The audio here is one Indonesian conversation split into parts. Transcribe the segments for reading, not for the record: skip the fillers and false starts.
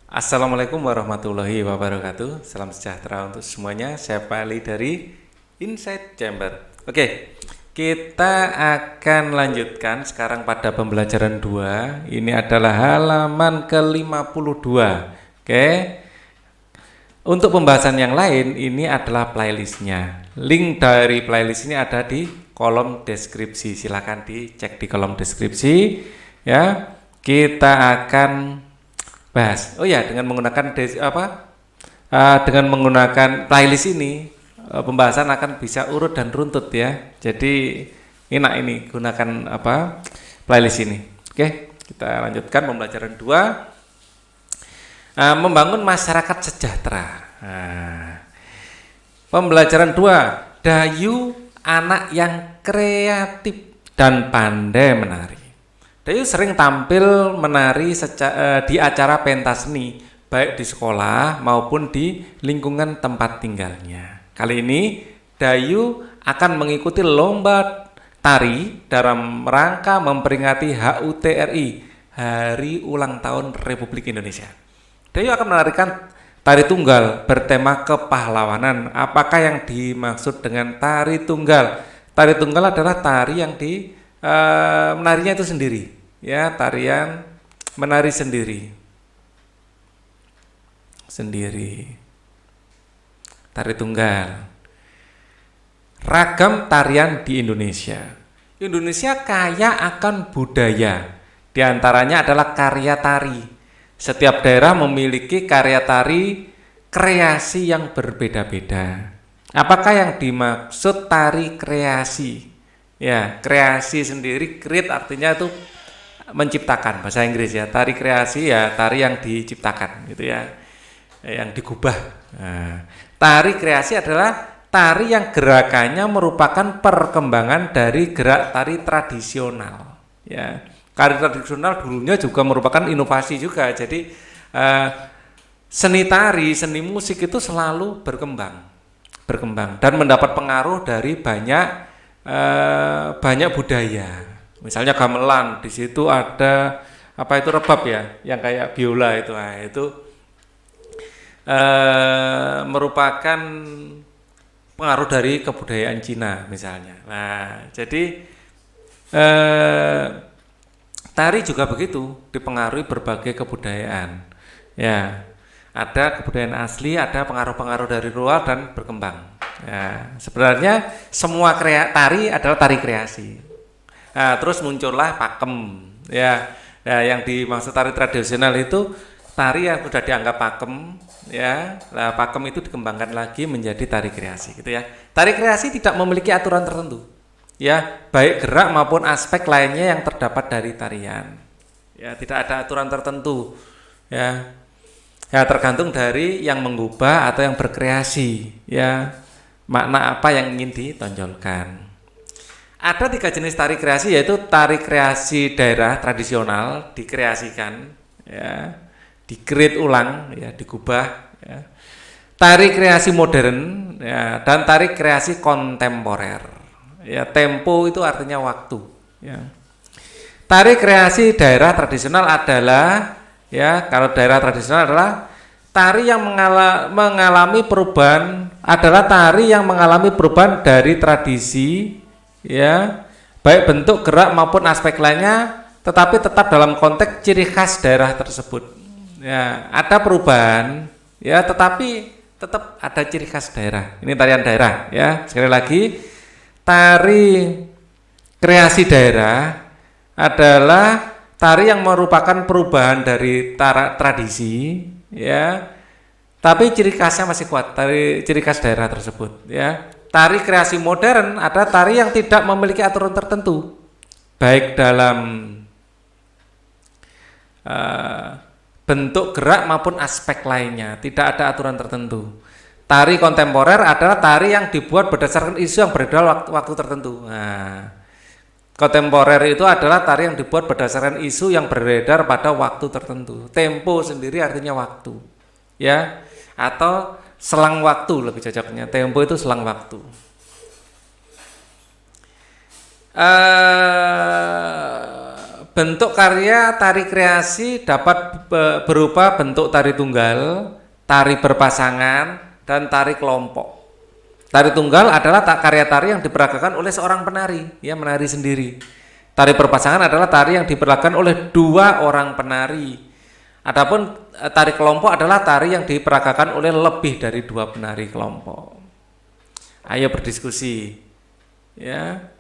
Assalamualaikum warahmatullahi wabarakatuh. Salam sejahtera untuk semuanya. Saya Pali dari Inside Chamber. Oke, kita akan lanjutkan sekarang pada pembelajaran 2. Ini adalah halaman ke-52. Oke. Untuk pembahasan yang lain, ini adalah playlistnya. Link dari playlist ini ada di kolom deskripsi. Silahkan dicek di kolom deskripsi. Ya, kita akan bahas. Oh ya, dengan menggunakan dengan menggunakan playlist ini, pembahasan akan bisa urut dan runtut ya. Jadi enak ini gunakan playlist ini. Oke, kita lanjutkan pembelajaran 2. Membangun masyarakat sejahtera. Pembelajaran 2, Dayu anak yang kreatif dan pandai menari. Dayu sering tampil menari di acara pentas seni, baik di sekolah maupun di lingkungan tempat tinggalnya. Kali ini, Dayu akan mengikuti lomba tari dalam rangka memperingati HUT RI, Hari Ulang Tahun Republik Indonesia. Dayu akan menarikan tari tunggal bertema kepahlawanan. Apakah yang dimaksud dengan tari tunggal? Tari tunggal adalah tari yang menarinya itu sendiri. Ya, tarian menari sendiri. Tari tunggal. Ragam tarian di Indonesia. Indonesia kaya akan budaya. Di antaranya adalah karya tari. Setiap daerah memiliki karya tari kreasi yang berbeda-beda. Apakah yang dimaksud tari kreasi? Ya, kreasi sendiri, create artinya itu menciptakan, bahasa Inggris ya. Tari kreasi ya tari yang diciptakan gitu ya, yang digubah. Tari kreasi adalah tari yang gerakannya merupakan perkembangan dari gerak tari tradisional ya. Tari tradisional dulunya juga merupakan inovasi juga. Jadi seni tari, seni musik itu selalu berkembang dan mendapat pengaruh dari banyak budaya. Misalnya gamelan, di situ ada rebab ya, yang kayak biola itu. Nah, itu merupakan pengaruh dari kebudayaan Cina misalnya. Nah, jadi tari juga begitu, dipengaruhi berbagai kebudayaan. Ya, ada kebudayaan asli, ada pengaruh-pengaruh dari luar dan berkembang. Ya, sebenarnya semua tari adalah tari kreasi. Nah, terus muncullah pakem ya. Nah, yang dimaksud tari tradisional itu tari yang sudah dianggap pakem ya. Nah, pakem itu dikembangkan lagi menjadi tari kreasi gitu ya. Tari kreasi tidak memiliki aturan tertentu. Ya, baik gerak maupun aspek lainnya yang terdapat dari tarian. Ya, tidak ada aturan tertentu. Ya. Ya, tergantung dari yang mengubah atau yang berkreasi ya. Makna apa yang ingin ditonjolkan. Ada 3 jenis tari kreasi, yaitu tari kreasi daerah tradisional dikreasikan, ya, di-create ulang, ya, digubah, ya. Tari kreasi modern, ya, dan tari kreasi kontemporer. Ya, tempo itu artinya waktu. Ya. Tari kreasi daerah tradisional adalah, ya, kalau daerah tradisional adalah tari yang mengalami perubahan, adalah tari yang mengalami perubahan dari tradisi. Ya, baik bentuk, gerak maupun aspek lainnya, tetapi tetap dalam konteks ciri khas daerah tersebut. Ya, ada perubahan, ya, tetapi tetap ada ciri khas daerah. Ini tarian daerah, ya. Sekali lagi, tari kreasi daerah adalah tari yang merupakan perubahan dari tradisi, ya, tapi ciri khasnya masih kuat, ciri khas daerah tersebut, ya. Tari kreasi modern ada tari yang tidak memiliki aturan tertentu, baik dalam bentuk, gerak maupun aspek lainnya, tidak ada aturan tertentu. Tari kontemporer adalah tari yang dibuat berdasarkan isu yang beredar waktu tertentu. Nah, kontemporer itu adalah tari yang dibuat berdasarkan isu yang beredar pada waktu tertentu. Tempo sendiri artinya waktu, ya, atau selang waktu lebih cocoknya. Tempo itu selang waktu. bentuk karya tari kreasi dapat berupa bentuk tari tunggal, tari berpasangan, dan tari kelompok. Tari tunggal adalah karya tari yang diperagakan oleh seorang penari, ya, menari sendiri. Tari berpasangan adalah tari yang diperagakan oleh 2 orang penari. Adapun tari kelompok adalah tari yang diperagakan oleh lebih dari 2 penari kelompok. Ayo berdiskusi, ya.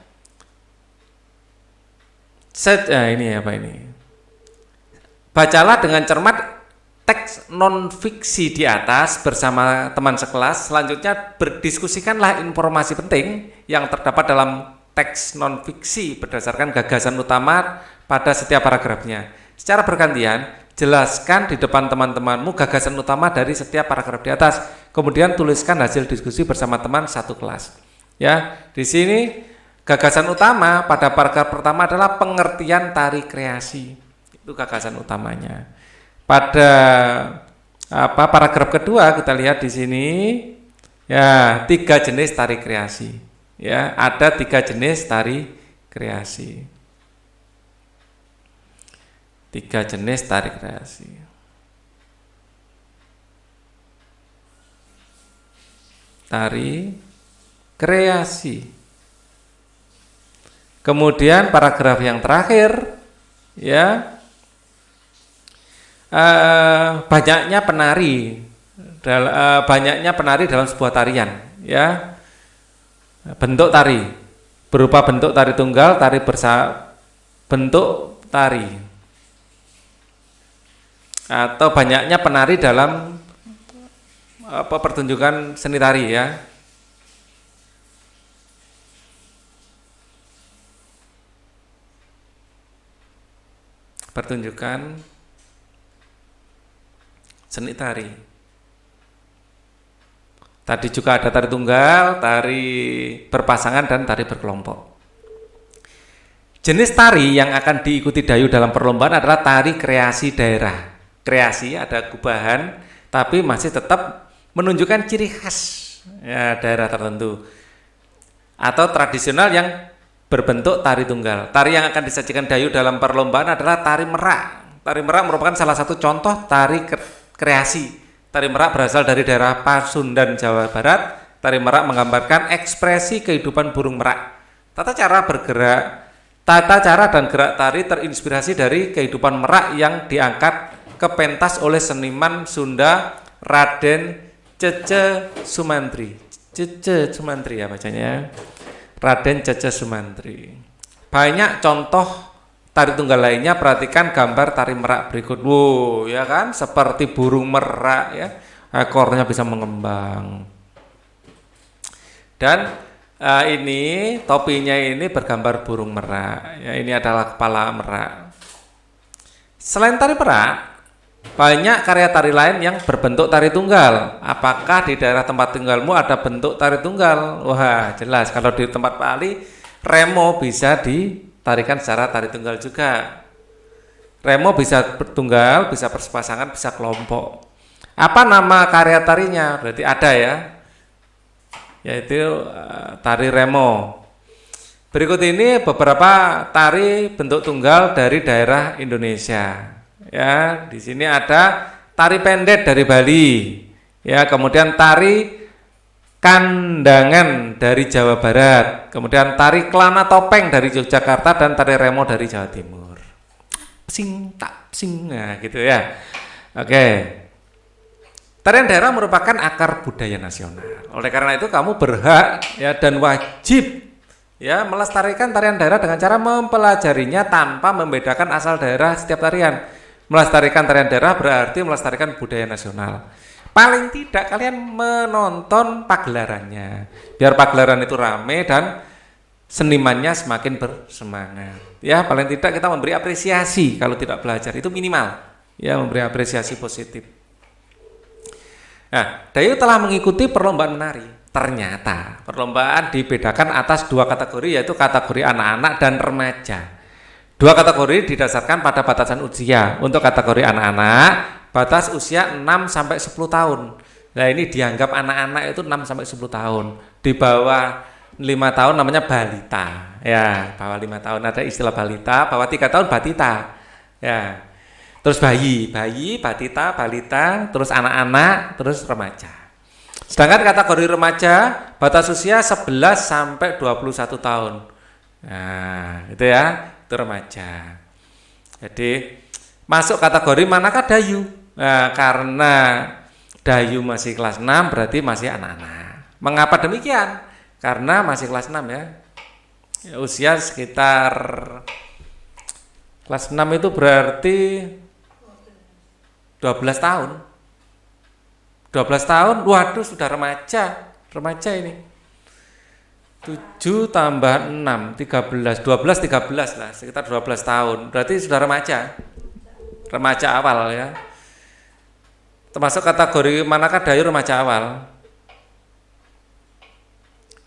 Ini apa ini? Bacalah dengan cermat teks non-fiksi di atas bersama teman sekelas. Selanjutnya berdiskusikanlah informasi penting yang terdapat dalam teks non-fiksi berdasarkan gagasan utama pada setiap paragrafnya. Secara bergantian, jelaskan di depan teman-temanmu gagasan utama dari setiap paragraf di atas. Kemudian tuliskan hasil diskusi bersama teman satu kelas. Ya, di sini gagasan utama pada paragraf pertama adalah pengertian tari kreasi. Itu gagasan utamanya. Pada paragraf kedua kita lihat di sini, ya, 3 jenis tari kreasi. Ya, ada 3 jenis tari kreasi. 3 jenis tari kreasi. Tari kreasi. Kemudian paragraf yang terakhir, ya, banyaknya penari dalam sebuah tarian, ya. Bentuk tari berupa bentuk tari tunggal, bentuk tari, atau banyaknya penari dalam pertunjukan seni tari, ya. Pertunjukan seni tari. Tadi juga ada tari tunggal, tari berpasangan, dan tari berkelompok. Jenis tari yang akan diikuti Dayu dalam perlombaan adalah tari kreasi daerah. Kreasi ada gubahan, tapi masih tetap menunjukkan ciri khas, ya, daerah tertentu. Atau tradisional yang berbentuk tari tunggal. Tari yang akan disajikan Dayu dalam perlombaan adalah tari merak. Tari merak merupakan salah satu contoh tari kreasi. Tari merak berasal dari daerah Pasundan, Jawa Barat. Tari merak menggambarkan ekspresi kehidupan burung merak. Tata cara dan gerak tari terinspirasi dari kehidupan merak yang diangkat ke pentas oleh seniman Sunda Raden Cece Sumantri. Cece Sumantri, ya bacanya. Raden Cece Sumantri. Banyak contoh tari tunggal lainnya, perhatikan gambar tari merak berikut. Wow, ya kan, seperti burung merak, ya, ekornya bisa mengembang. Dan ini topinya ini bergambar burung merak, ya, ini adalah kepala merak. Selain tari merak, banyak karya tari lain yang berbentuk tari tunggal. Apakah di daerah tempat tinggalmu ada bentuk tari tunggal? Wah, jelas. Kalau di tempat Pak Ali, remo bisa ditarikan secara tari tunggal juga. Remo bisa bertunggal, bisa berpasangan, bisa kelompok. Apa nama karya tarinya? Berarti ada, ya, yaitu tari remo. Berikut ini beberapa tari bentuk tunggal dari daerah Indonesia. Ya, di sini ada tari pendet dari Bali, ya, kemudian tari kandangan dari Jawa Barat, kemudian tari kelana topeng dari Yogyakarta, dan tari remo dari Jawa Timur. Sing tak sing, nah gitu, ya. Oke. Tarian daerah merupakan akar budaya nasional. Oleh karena itu kamu berhak, ya, dan wajib, ya, melestarikan tarian daerah dengan cara mempelajarinya tanpa membedakan asal daerah setiap tarian. Melestarikan tarian daerah berarti melestarikan budaya nasional. Paling tidak kalian menonton pagelarannya, biar pagelaran itu rame dan senimannya semakin bersemangat. Ya, paling tidak kita memberi apresiasi kalau tidak belajar, itu minimal, ya, memberi apresiasi positif. Nah, Dayu telah mengikuti perlombaan menari. Ternyata perlombaan dibedakan atas 2 kategori, yaitu kategori anak-anak dan remaja. 2 kategori didasarkan pada batasan usia. Untuk kategori anak-anak, batas usia 6-10 tahun. Nah, ini dianggap anak-anak itu 6-10 tahun. Di bawah 5 tahun namanya balita. Ya, bawah 5 tahun ada istilah balita, bawah 3 tahun batita. Ya. Terus bayi, batita, balita, terus anak-anak, terus remaja. Sedangkan kategori remaja batas usia 11 sampai 21 tahun. Nah, itu ya, itu remaja. Jadi masuk kategori manakah dayu? Nah, karena dayu masih kelas 6 berarti masih anak-anak. Mengapa demikian? Karena masih kelas 6 ya. Usia sekitar kelas 6 itu berarti 12 tahun. 12 tahun, waduh sudah remaja. Remaja ini. 7 tambah 6, 13, 12, 13 lah, sekitar 12 tahun. Berarti sudah remaja. Remaja awal ya. Termasuk kategori manakah dayu remaja awal.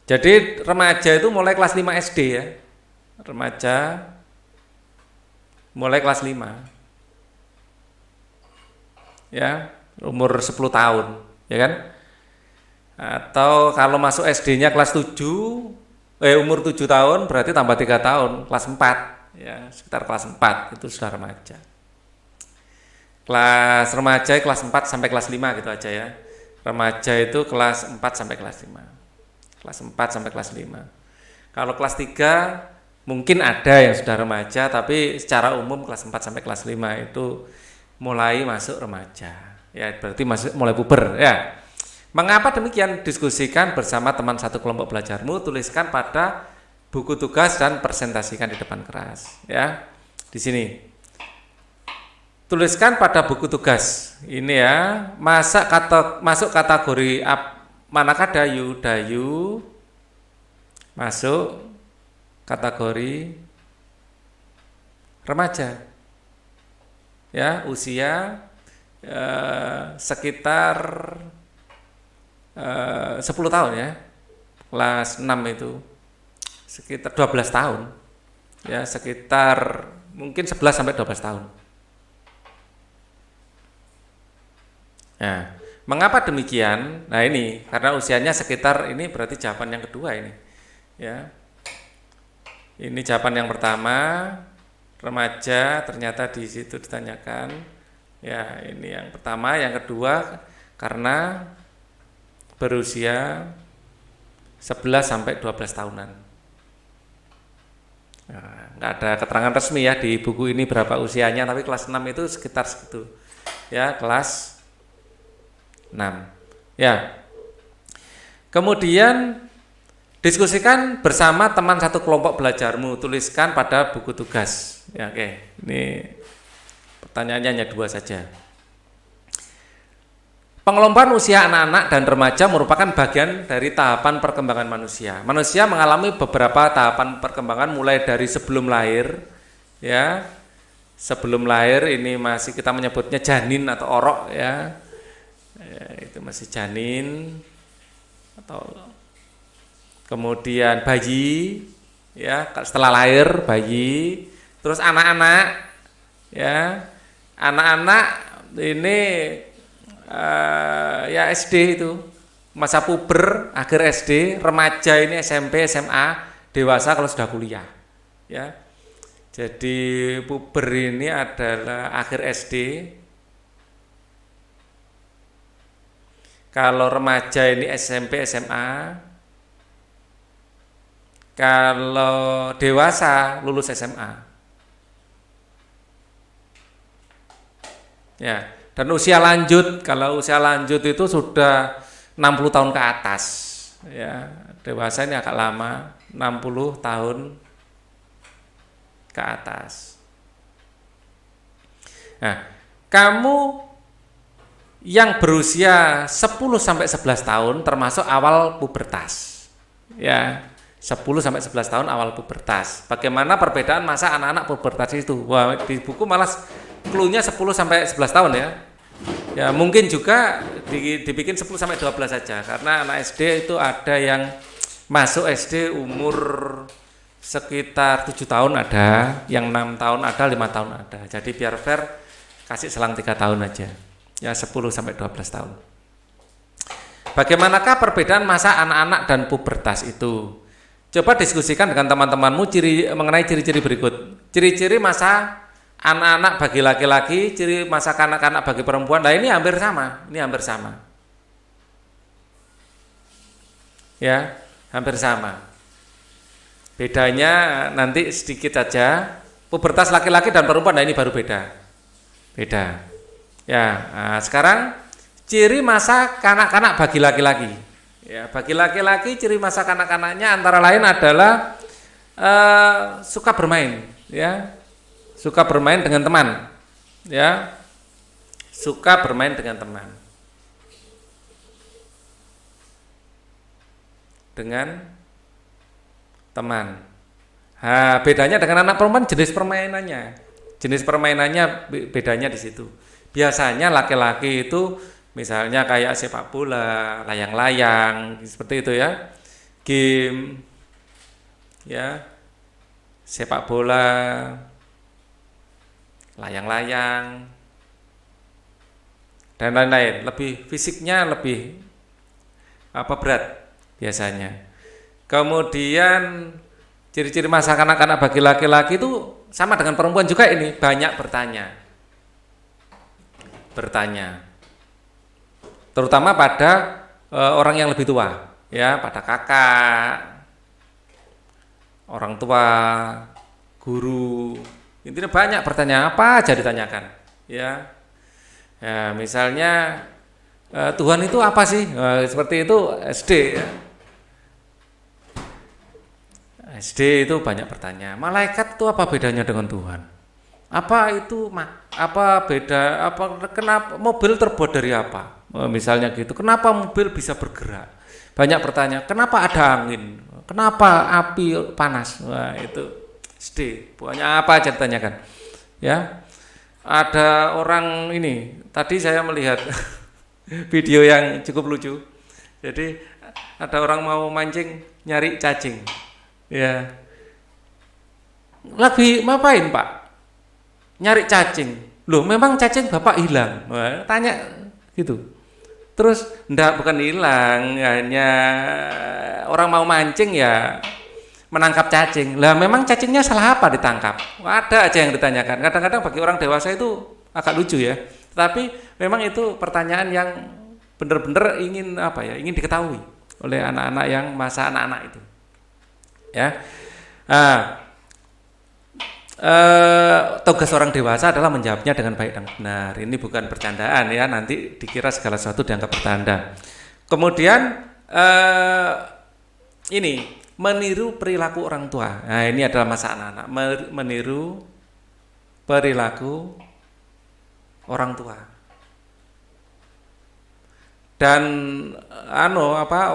Jadi remaja itu mulai kelas 5 SD ya. Remaja mulai kelas 5. Ya, umur 10 tahun, ya kan? Atau kalau masuk SD-nya kelas 7, umur 7 tahun berarti tambah 3 tahun, kelas 4, ya, sekitar kelas 4 itu sudah remaja. Kelas remaja kelas 4 sampai kelas 5 gitu aja ya. Remaja itu kelas 4 sampai kelas 5. Kelas 4 sampai kelas 5. Kalau kelas 3 mungkin ada yang sudah remaja, tapi secara umum kelas 4 sampai kelas 5 itu mulai masuk remaja. Ya, berarti masuk mulai puber ya. Mengapa demikian? Diskusikan bersama teman satu kelompok belajarmu, tuliskan pada buku tugas dan presentasikan di depan kelas ya. Di sini. Tuliskan pada buku tugas. Ini ya, masuk kategori manakah dayu? Dayu masuk kategori remaja. Ya, usia sekitar 10 tahun ya. Kelas 6 itu sekitar 12 tahun. Ya, sekitar mungkin 11 sampai 12 tahun. Nah, mengapa demikian? Nah, ini karena usianya sekitar ini berarti jawaban yang kedua ini. Ya. Ini jawaban yang pertama, remaja ternyata di situ ditanyakan. Ya, ini yang pertama, yang kedua karena berusia 11 sampai 12 tahunan. Nah, nggak ada keterangan resmi ya di buku ini berapa usianya, tapi kelas 6 itu sekitar segitu. Ya, kelas 6. Ya. Kemudian diskusikan bersama teman satu kelompok belajarmu, tuliskan pada buku tugas. Ya, oke. Ini pertanyaannya hanya 2 saja. Pengelompokan usia anak-anak dan remaja merupakan bagian dari tahapan perkembangan manusia. Manusia mengalami beberapa tahapan perkembangan mulai dari sebelum lahir, ya. Sebelum lahir ini masih kita menyebutnya janin atau orok ya. Itu masih janin atau kemudian bayi ya, setelah lahir bayi, terus anak-anak ya, anak-anak ini ya SD itu masa puber, akhir SD, remaja ini SMP, SMA, dewasa kalau sudah kuliah ya. Jadi puber ini adalah akhir SD. Kalau remaja ini SMP, SMA. Kalau dewasa lulus SMA. Ya, dan usia lanjut, kalau usia lanjut itu sudah 60 tahun ke atas. Ya, dewasa ini agak lama, 60 tahun ke atas. Nah, kamu yang berusia 10 sampai 11 tahun termasuk awal pubertas. Ya, 10 sampai 11 tahun awal pubertas. Bagaimana perbedaan masa anak-anak pubertas itu? Wah, di buku malah clue-nya 10 sampai 11 tahun ya. Ya, mungkin juga dibikin 10 sampai 12 saja karena anak SD itu ada yang masuk SD umur sekitar 7 tahun ada, yang 6 tahun ada, 5 tahun ada. Jadi biar fair kasih selang 3 tahun aja. Ya, 10 sampai 12 tahun. Bagaimanakah perbedaan masa anak-anak dan pubertas itu? Coba diskusikan dengan teman-temanmu mengenai ciri-ciri berikut. Ciri-ciri masa anak-anak bagi laki-laki, ciri masa kanak-kanak bagi perempuan. Nah, ini hampir sama. Ini hampir sama. Ya, hampir sama. Bedanya nanti sedikit saja. Pubertas laki-laki dan perempuan, nah ini baru beda. Beda. Ya, nah sekarang ciri masa kanak-kanak bagi laki-laki. Ya, bagi laki-laki ciri masa kanak-kanaknya antara lain adalah suka bermain, ya. Suka bermain dengan teman. Ya. Suka bermain dengan teman. Dengan teman. Nah, bedanya dengan anak perempuan jenis permainannya. Jenis permainannya bedanya di situ. Biasanya laki-laki itu misalnya kayak sepak bola, layang-layang, seperti itu ya. Game ya. Sepak bola, layang-layang dan lain-lain. Lebih fisiknya lebih berat biasanya. Kemudian ciri-ciri masa kanak-kanak bagi laki-laki itu sama dengan perempuan juga, ini banyak bertanya terutama pada orang yang lebih tua, ya, pada kakak, orang tua, guru. Intinya banyak pertanyaan, apa aja ditanyakan, ya. Ya, misalnya Tuhan itu apa sih? Seperti itu SD, ya. SD itu banyak bertanya, malaikat itu apa bedanya dengan Tuhan? Apa itu apa beda? Kenapa mobil terbuat dari apa? Misalnya gitu. Kenapa mobil bisa bergerak? Banyak bertanya. Kenapa ada angin? Kenapa api panas? Wah, itu SD. Banyak apa aja ditanyakan. Ya. Ada orang ini. Tadi saya melihat video yang cukup lucu. Jadi ada orang mau mancing nyari cacing. Ya, lagi ngapain Pak? Nyari cacing. Loh, memang cacing Bapak hilang? Wah, tanya gitu. Terus bukan hilang, hanya orang mau mancing ya menangkap cacing. Lah memang cacingnya salah apa ditangkap? Ada aja yang ditanyakan. Kadang-kadang bagi orang dewasa itu agak lucu ya. Tapi memang itu pertanyaan yang benar-benar ingin diketahui oleh anak-anak yang masa anak-anak itu. Ya, tugas orang dewasa adalah menjawabnya dengan baik dan benar. Ini bukan bercandaan ya, nanti dikira segala sesuatu dianggap bercanda. Kemudian ini meniru perilaku orang tua. Nah, ini adalah masa anak-anak, meniru perilaku orang tua. Dan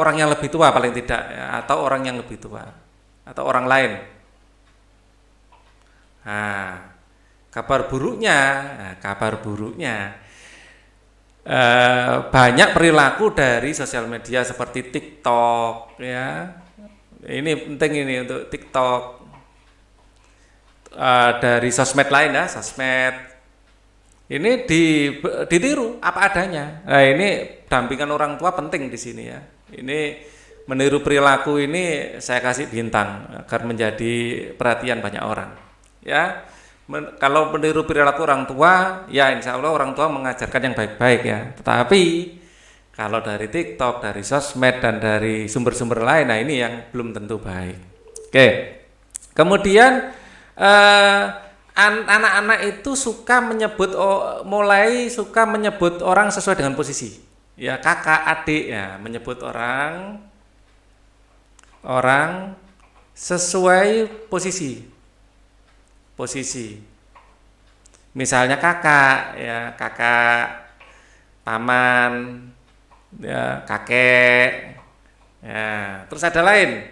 orang yang lebih tua paling tidak, ya, atau orang yang lebih tua atau orang lain. Nah, kabar buruknya banyak perilaku dari sosial media seperti TikTok, ya. Ini penting ini untuk TikTok. Dari sosmed lain ya, sosmed. Ini ditiru apa adanya. Nah, ini dampingan orang tua penting di sini ya. Ini meniru perilaku ini saya kasih bintang agar menjadi perhatian banyak orang. Ya, kalau meniru perilaku orang tua, ya insya Allah orang tua mengajarkan yang baik-baik ya. Tetapi kalau dari TikTok, dari sosmed dan dari sumber-sumber lain, nah ini yang belum tentu baik. Oke. Kemudian anak-anak itu mulai suka menyebut orang sesuai dengan posisi. Ya, kakak, adik, ya, menyebut orang sesuai posisi. Misalnya kakak, ya, kakak, paman, ya, kakek. Ya, terus ada lain.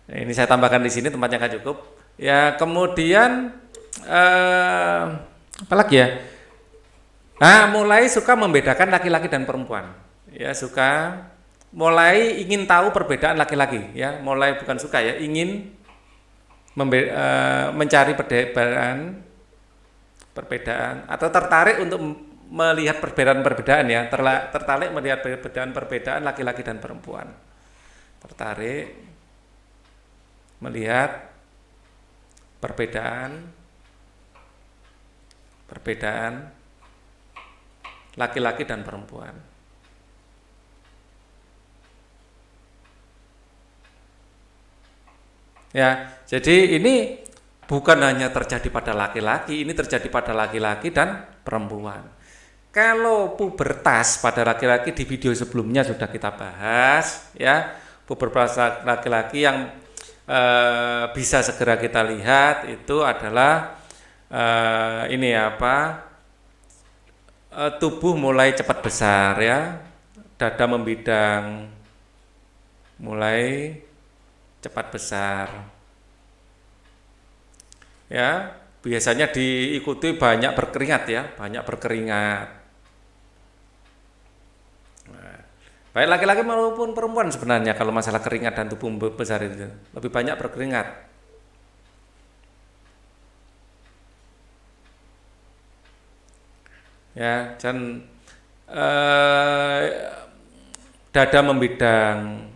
Ini saya tambahkan di sini, tempatnya nggak cukup. Ya, kemudian apalagi ya? Mulai suka membedakan laki-laki dan perempuan. Ya, mulai ingin tahu perbedaan laki-laki. Ya, mulai bukan suka ya, ingin mencari perbedaan atau tertarik untuk melihat perbedaan ya, tertarik melihat perbedaan laki-laki dan perempuan. Tertarik melihat perbedaan laki-laki dan perempuan. Ya, jadi ini bukan hanya terjadi pada laki-laki, ini terjadi pada laki-laki dan perempuan. Kalau pubertas pada laki-laki di video sebelumnya sudah kita bahas, ya, pubertas laki-laki yang bisa segera kita lihat itu adalah ini apa? Tubuh mulai cepat besar, ya, dada membidang mulai cepat besar, ya, biasanya diikuti banyak berkeringat, ya, banyak berkeringat. Nah, baik laki-laki maupun perempuan sebenarnya kalau masalah keringat dan tubuh besar itu lebih banyak berkeringat. Ya, dan dada membidang,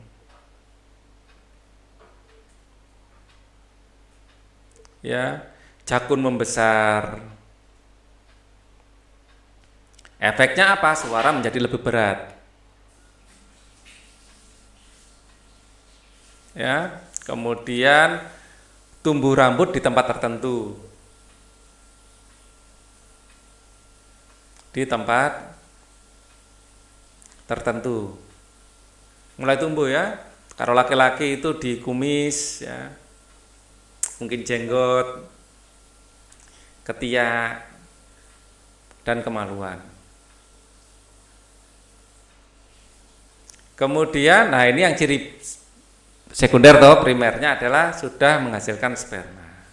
ya, jakun membesar. Efeknya apa? Suara menjadi lebih berat. Ya, kemudian tumbuh rambut di tempat tertentu. Di tempat tertentu. Mulai tumbuh, ya. Kalau laki-laki itu di kumis, ya. Mungkin jenggot, ketiak, dan kemaluan. Kemudian, nah ini yang ciri sekunder atau primernya adalah sudah menghasilkan sperma.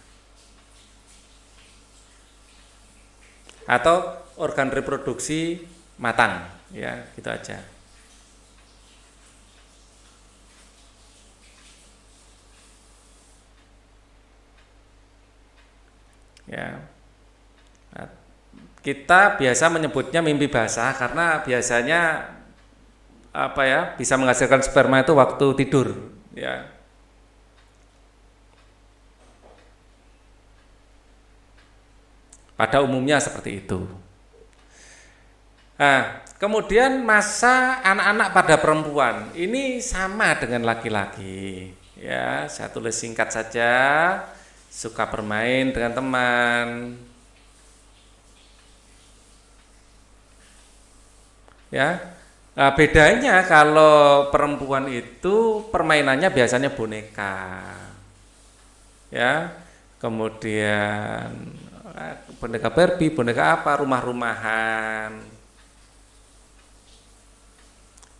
Atau organ reproduksi matang, ya, gitu aja. Ya. Nah, kita biasa menyebutnya mimpi basah karena biasanya apa ya, bisa menghasilkan sperma itu waktu tidur, ya. Pada umumnya seperti itu. Nah, kemudian masa anak-anak pada perempuan ini sama dengan laki-laki, ya. Saya tulis singkat saja, suka bermain dengan teman, ya. Nah, bedanya kalau perempuan itu permainannya biasanya boneka, ya. Kemudian boneka Barbie, boneka apa, rumah-rumahan.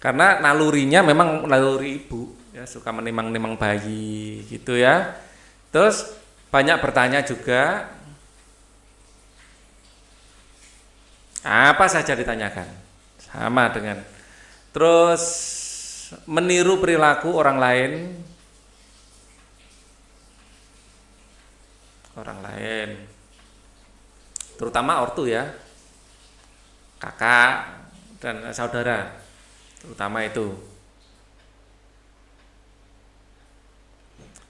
Karena nalurinya memang naluri ibu, ya, suka menimang-nimang bayi gitu, ya. Terus banyak bertanya juga, apa saja ditanyakan, sama dengan. Terus meniru perilaku orang lain, terutama ortu, ya, kakak dan saudara. Terutama itu.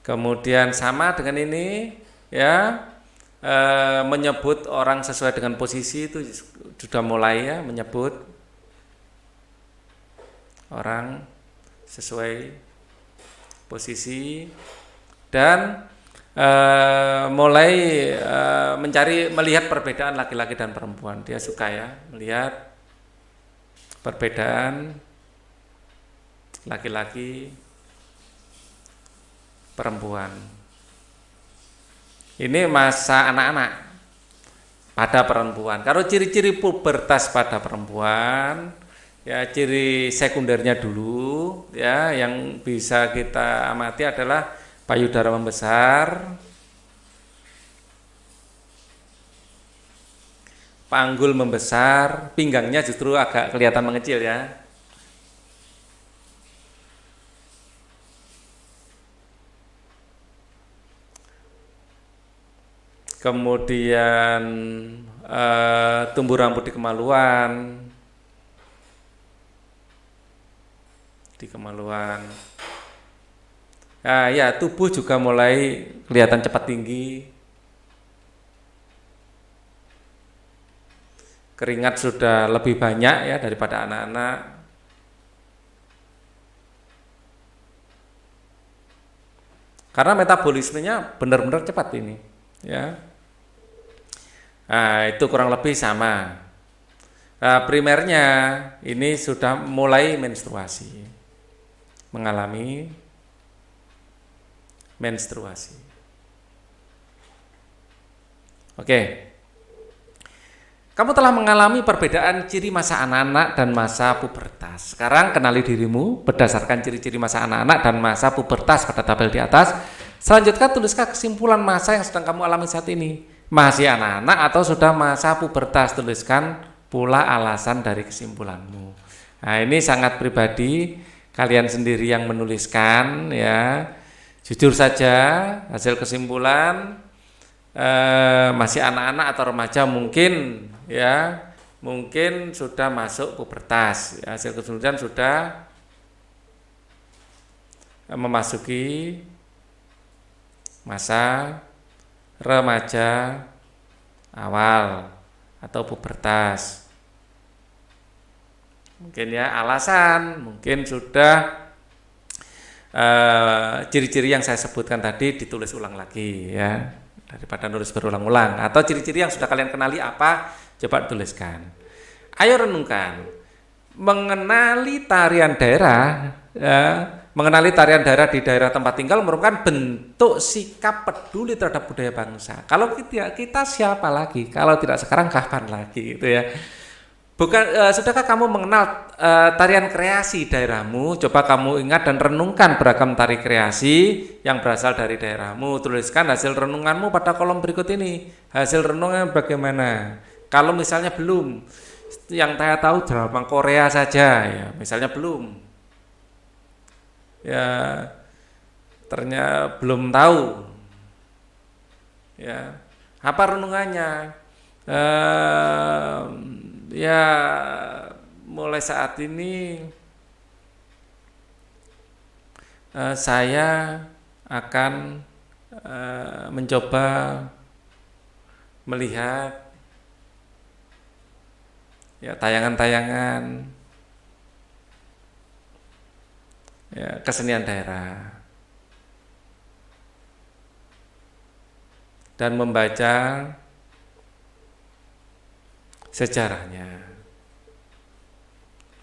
Kemudian sama dengan ini, ya, menyebut orang sesuai dengan posisi itu sudah mulai, ya, menyebut orang sesuai posisi dan mulai melihat perbedaan laki-laki dan perempuan. Dia suka, ya, melihat perbedaan laki-laki perempuan. Ini masa anak-anak pada perempuan. Kalau ciri-ciri pubertas pada perempuan, ya, ciri sekundernya dulu, ya, yang bisa kita amati adalah payudara membesar, panggul membesar, pinggangnya justru agak kelihatan mengecil, ya. Kemudian tumbuh rambut di kemaluan, Nah, ya tubuh juga mulai kelihatan cepat tinggi, keringat sudah lebih banyak ya daripada anak-anak. Karena metabolismenya benar-benar cepat ini, ya. Nah, itu kurang lebih sama. Nah, primernya ini sudah mulai menstruasi, mengalami menstruasi. Oke. Kamu telah mengalami perbedaan ciri masa anak-anak dan masa pubertas. Sekarang kenali dirimu berdasarkan ciri-ciri masa anak-anak dan masa pubertas pada tabel di atas. Selanjutnya tuliskan kesimpulan masa yang sedang kamu alami saat ini. Masih anak-anak atau sudah masa pubertas? Tuliskan pula alasan dari kesimpulanmu. Nah, ini sangat pribadi, kalian sendiri yang menuliskan ya. Jujur saja hasil kesimpulan masih anak-anak atau remaja mungkin ya, mungkin sudah masuk pubertas. Ya, hasil kesimpulan sudah memasuki masa remaja awal atau pubertas. Mungkin ya alasan, mungkin sudah ciri-ciri yang saya sebutkan tadi ditulis ulang lagi ya, daripada nulis berulang-ulang. Atau ciri-ciri yang sudah kalian kenali apa, coba tuliskan. Ayo renungkan. Mengenali tarian daerah ya, mengenali tarian daerah di daerah tempat tinggal merupakan bentuk sikap peduli terhadap budaya bangsa. Kalau kita siapa lagi? Kalau tidak sekarang kapan lagi gitu ya. Bukan, sudahkah kamu mengenal tarian kreasi daerahmu? Coba kamu ingat dan renungkan beragam tari kreasi yang berasal dari daerahmu. Tuliskan hasil renunganmu pada kolom berikut ini. Hasil renungan bagaimana? Kalau misalnya belum, yang saya tahu drama Korea saja ya, misalnya belum. Ya, ternyata belum tahu. Ya, apa renungannya? Ya, mulai saat ini saya akan mencoba melihat ya tayangan-tayangan ya kesenian daerah dan membaca sejarahnya.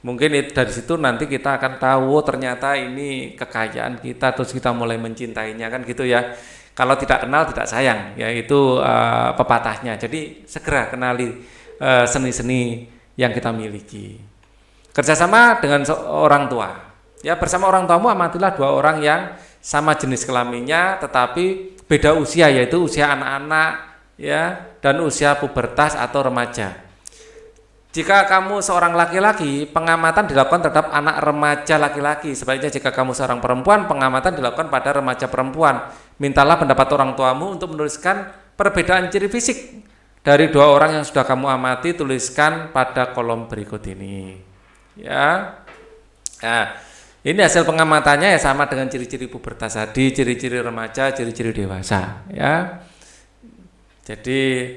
Mungkin dari situ nanti kita akan tahu ternyata ini kekayaan kita, terus kita mulai mencintainya kan gitu ya. Kalau tidak kenal tidak sayang, ya itu pepatahnya. Jadi segera kenali seni-seni yang kita miliki. Kerjasama dengan orang tua. Ya, bersama orang tuamu amatilah dua orang yang sama jenis kelaminnya tetapi beda usia, yaitu usia anak-anak ya dan usia pubertas atau remaja. Jika kamu seorang laki-laki, pengamatan dilakukan terhadap anak remaja laki-laki. Sebaliknya jika kamu seorang perempuan, pengamatan dilakukan pada remaja perempuan. Mintalah pendapat orang tuamu untuk menuliskan perbedaan ciri fisik dari dua orang yang sudah kamu amati. Tuliskan pada kolom berikut ini. Ya. Nah, ini hasil pengamatannya ya sama dengan ciri-ciri pubertas tadi, ciri-ciri remaja, ciri-ciri dewasa. Ya. Jadi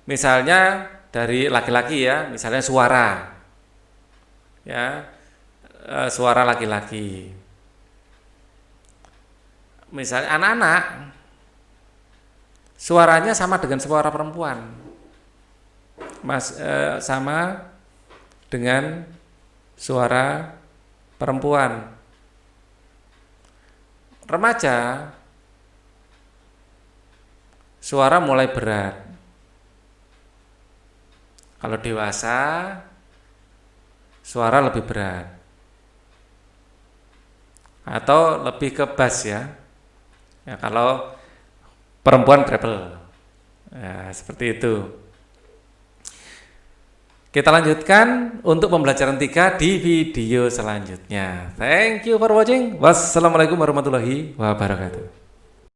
misalnya dari laki-laki ya, misalnya suara, ya, suara laki-laki. Misalnya anak-anak, suaranya sama dengan suara perempuan, sama dengan suara perempuan. Remaja, suara mulai berat. Kalau dewasa, suara lebih berat atau lebih ke bass ya. Ya kalau perempuan treble, ya seperti itu. Kita lanjutkan untuk pembelajaran 3 di video selanjutnya. Thank you for watching. Wassalamualaikum warahmatullahi wabarakatuh.